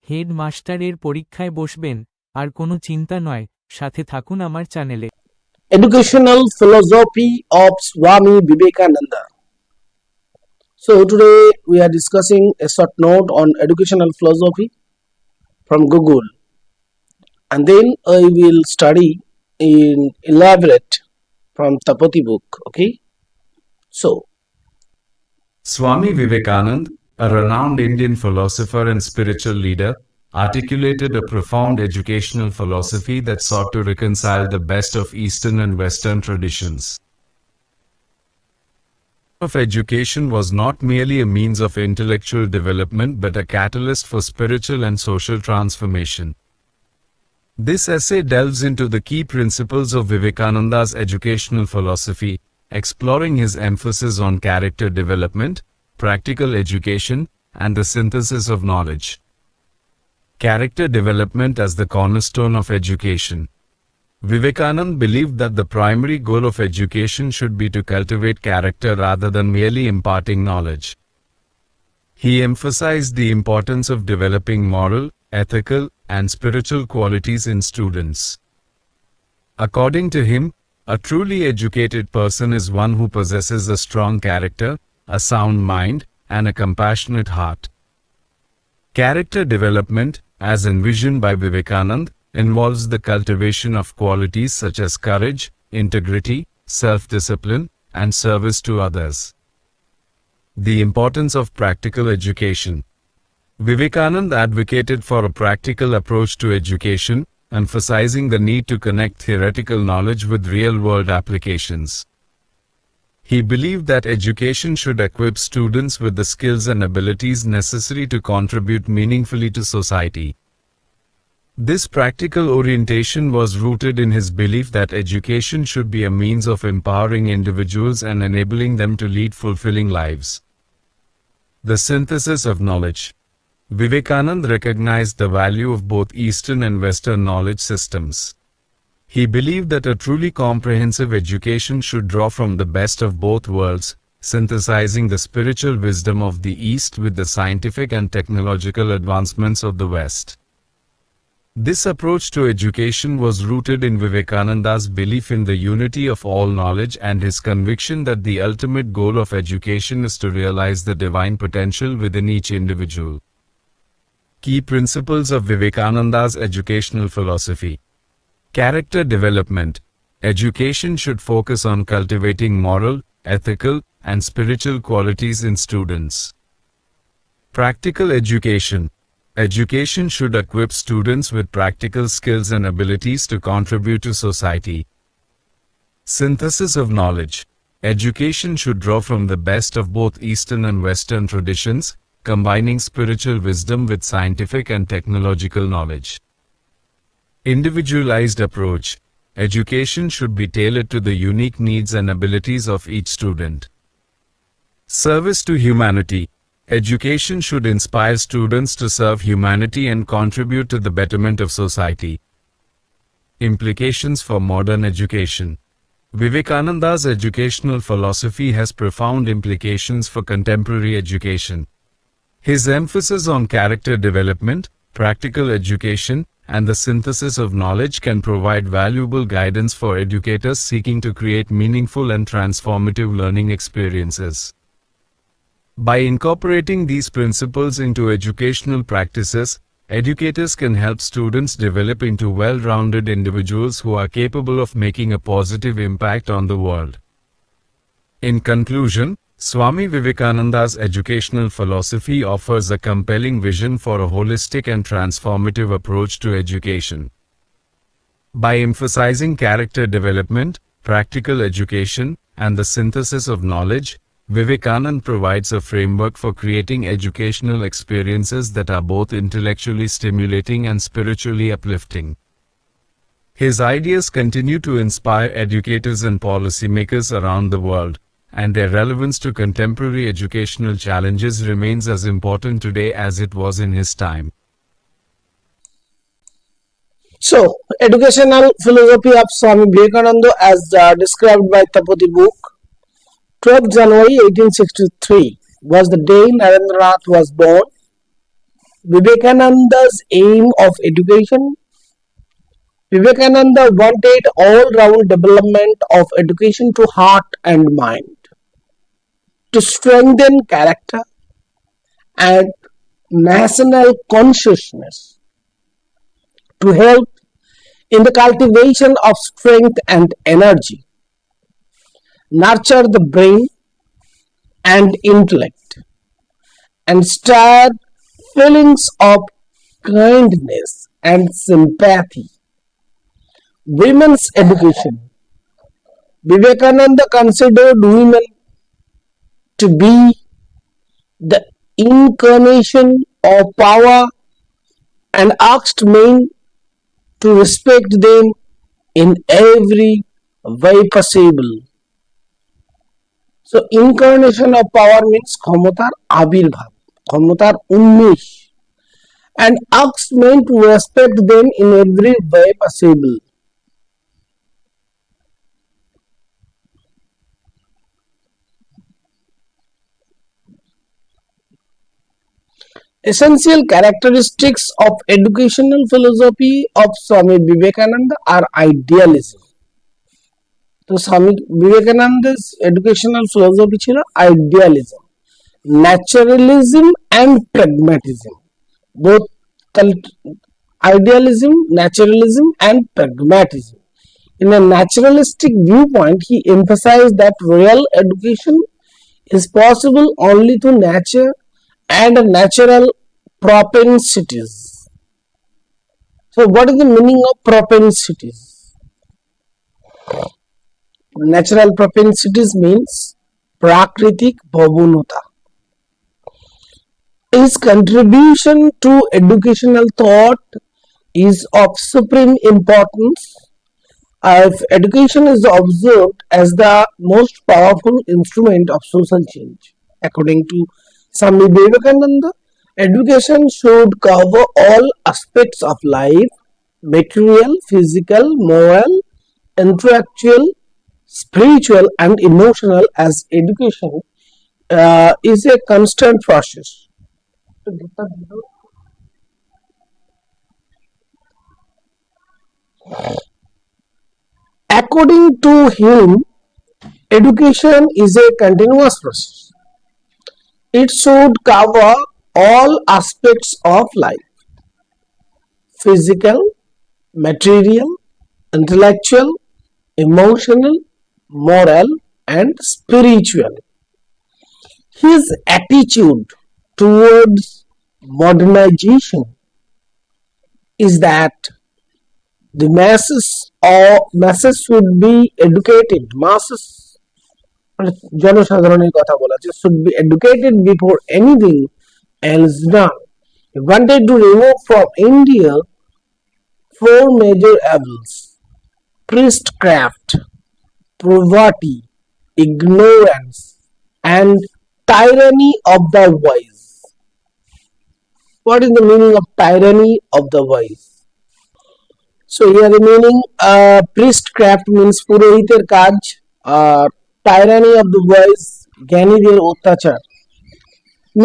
Head মাস্টারের পরীক্ষায় বসবেন, আর কোনো চিন্তা নয়, সাথে থাকুন আমার চ্যানেলে। Educational philosophy of Swami Vivekananda. So today we are discussing a short note on educational philosophy from Google, and then I will study in elaborate from Tapati book. Okay, so Swami Vivekananda, a renowned Indian philosopher and spiritual leader, articulated a profound educational philosophy that sought to reconcile the best of Eastern and Western traditions. Of education was not merely a means of intellectual development but a catalyst for spiritual and social transformation. This essay delves into the key principles of Vivekananda's educational philosophy, exploring his emphasis on character development, practical education, and the synthesis of knowledge. Character development as the cornerstone of education. Vivekananda believed that the primary goal of education should be to cultivate character rather than merely imparting knowledge. He emphasized the importance of developing moral, ethical, and spiritual qualities in students. According to him, a truly educated person is one who possesses a strong character, a sound mind, and a compassionate heart. Character development, as envisioned by Vivekananda, involves the cultivation of qualities such as courage, integrity, self-discipline, and service to others. The importance of practical education. Vivekananda advocated for a practical approach to education, emphasizing the need to connect theoretical knowledge with real-world applications. He believed that education should equip students with the skills and abilities necessary to contribute meaningfully to society. This practical orientation was rooted in his belief that education should be a means of empowering individuals and enabling them to lead fulfilling lives. The synthesis of knowledge. Vivekananda recognized the value of both Eastern and Western knowledge systems. He believed that a truly comprehensive education should draw from the best of both worlds, synthesizing the spiritual wisdom of the East with the scientific and technological advancements of the West. This approach to education was rooted in Vivekananda's belief in the unity of all knowledge and his conviction that the ultimate goal of education is to realize the divine potential within each individual. Key principles of Vivekananda's educational philosophy. Character development. Education should focus on cultivating moral, ethical, and spiritual qualities in students. Practical education. Education should equip students with practical skills and abilities to contribute to society. Synthesis of knowledge. Education should draw from the best of both Eastern and Western traditions, combining spiritual wisdom with scientific and technological knowledge. Individualized approach. Education should be tailored to the unique needs and abilities of each student. Service to humanity. Education should inspire students to serve humanity and contribute to the betterment of society. Implications for modern education. Vivekananda's educational philosophy has profound implications for contemporary education. His emphasis on character development, practical education, and the synthesis of knowledge can provide valuable guidance for educators seeking to create meaningful and transformative learning experiences. By incorporating these principles into educational practices, educators can help students develop into well-rounded individuals who are capable of making a positive impact on the world. In conclusion, Swami Vivekananda's educational philosophy offers a compelling vision for a holistic and transformative approach to education. By emphasizing character development, practical education, and the synthesis of knowledge, Vivekananda provides a framework for creating educational experiences that are both intellectually stimulating and spiritually uplifting. His ideas continue to inspire educators and policymakers around the world, and their relevance to contemporary educational challenges remains as important today as it was in his time. So, educational philosophy of Swami Vivekananda as described by Tapati book. 12th January 1863 was the day Narendranath was born. Vivekananda's aim of education. Vivekananda wanted all-round development of education to heart and mind, to strengthen character and national consciousness, to help in the cultivation of strength and energy, nurture the brain and intellect, and stir feelings of kindness and sympathy. Women's education. Vivekananda considered women to be the incarnation of power and asked men to respect them in every way possible. So incarnation of power means ক্ষমতার আবির্ভাব, ক্ষমতার উন্মেষ, and asked men to respect them in every way possible. Essential characteristics of educational philosophy of Swami Vivekananda are idealism. তো স্বামী বিবেকানন্দের educational philosophy ছিল idealism, naturalism and pragmatism, both idealism, naturalism, and pragmatism. In a naturalistic viewpoint, he emphasized that real education is possible only through nature and natural propensities. So, what is the meaning of propensities? Natural propensities means prakritik bhavunata. His contribution to educational thought is of supreme importance. If education is observed as the most powerful instrument of social change, according to Swami Vivekananda, education should cover all aspects of life: material, physical, moral, intellectual, spiritual, and emotional, as education is a constant process. According to him, education is a continuous process. It should cover all aspects of life: physical, material, intellectual, emotional, moral, and spiritual. His attitude towards modernization is that the masses should be educated. Masses, জনসাধারণের কথা বলা যে should be educated before anything else done. He wanted to remove from India four major evils: priestcraft, poverty, ignorance, and tyranny of the wise. What is the meaning of tyranny of the wise? So here the meaning, priestcraft means পুরোহিতের কাজ, tyranny of the wise, জ্ঞানীদের অত্যাচার.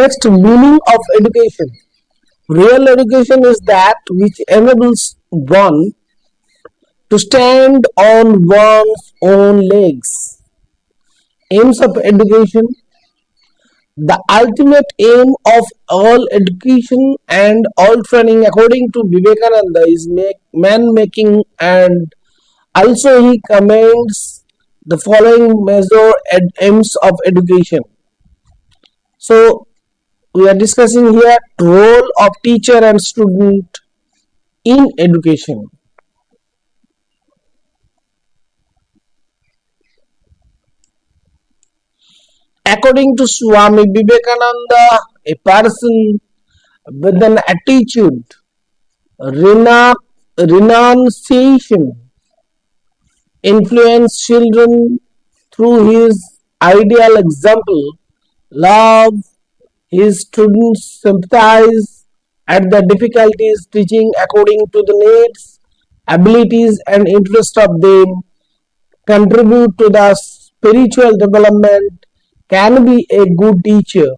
Next, meaning of education. Real education is that which enables one to stand on one's own legs. Aims of education. The ultimate aim of all education and all training, according to Vivekananda, is man-making, and also he commends the following major aims of education. So, we are discussing here role of teacher and student in education. According to Swami Vivekananda, a person with an attitude, renunciation, influence children through his ideal example, love his students, sympathize at the difficulties, teaching according to the needs, abilities, and interest of them, contribute to the spiritual development, can be a good teacher.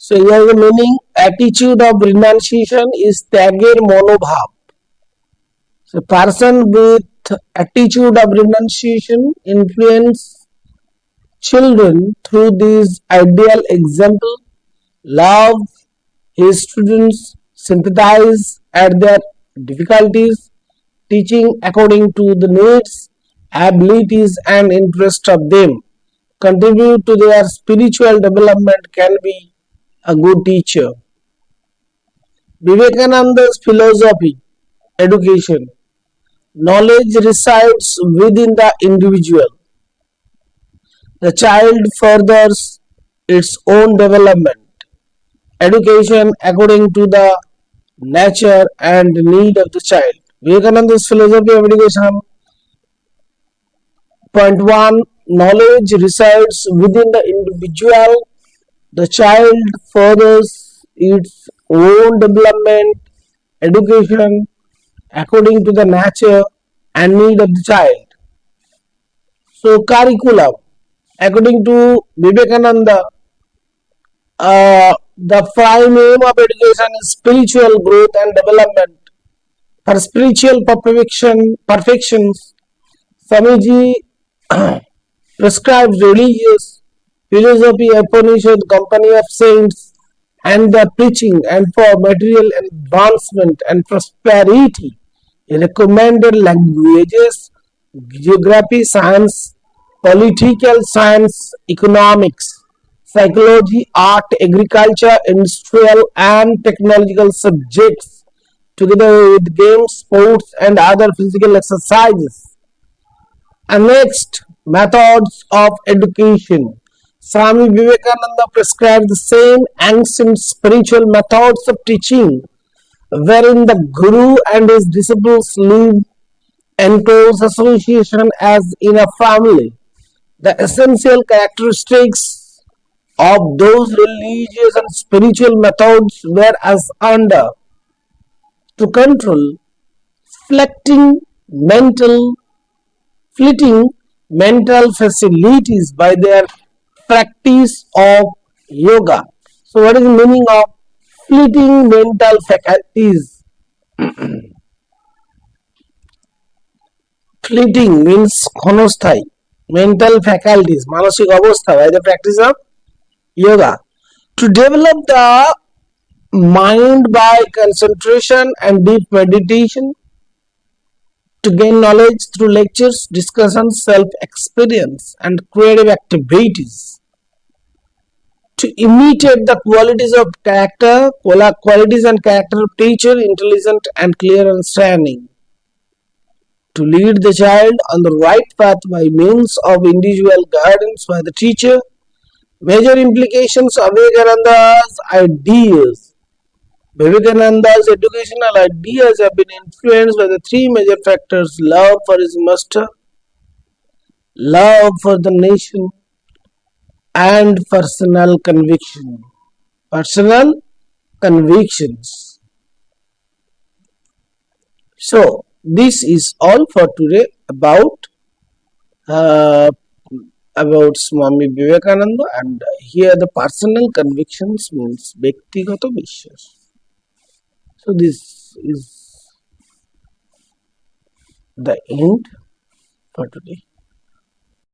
So here the meaning attitude of renunciation is त्यागेर मनोभाव. So person with attitude of renunciation influence children through this ideal example, love his students, sympathize at their difficulties, teaching according to the needs, abilities and interest of them, contribute to their spiritual development can be a good teacher. Vivekananda's philosophy, education, knowledge resides within the individual. The child furthers its own development. Education according to the nature and need of the child. Vivekananda's philosophy of education. Point 1. Knowledge resides within the individual. The child furthers its own development. Education according to the nature and need of the child. So, curriculum. According to Vivekananda, the prime aim of education is spiritual growth and development. For spiritual perfections, Swamiji prescribes religious philosophy, Upanishad, company of saints, and their preaching, and for material advancement and prosperity, he recommended languages, geography, science, political science, economics, psychology, art, agriculture, industrial, and technological subjects, together with games, sports, and other physical exercises. And next, methods of education. Swami Vivekananda prescribed the same ancient spiritual methods of teaching, wherein the Guru and his disciples live in close association as in a family. The essential characteristics of those religious and spiritual methods were as under: to control fleeting mental fleeting mental facilities by their practice of yoga. So, what is the meaning of fleeting mental faculties? Fleeting means ক্ষণস্থায়ী, mental faculties মানসিক অবস্থা by the practice of yoga. To develop the mind by concentration and deep meditation, to gain knowledge through lectures, discussions, self-experience, and creative activities, to imitate the qualities of character, qualities and character of teacher, intelligent and clear understanding, to lead the child on the right path by means of individual guidance by the teacher. Major implications of Vivekananda's ideas. Vivekananda's educational ideas have been influenced by the three major factors: love for his master, love for the nation, and personal conviction. Personal convictions. So, this is all for today about Swami Vivekananda, and here the personal convictions means ব্যক্তিগত বিশ্বাস. So this is the end for today.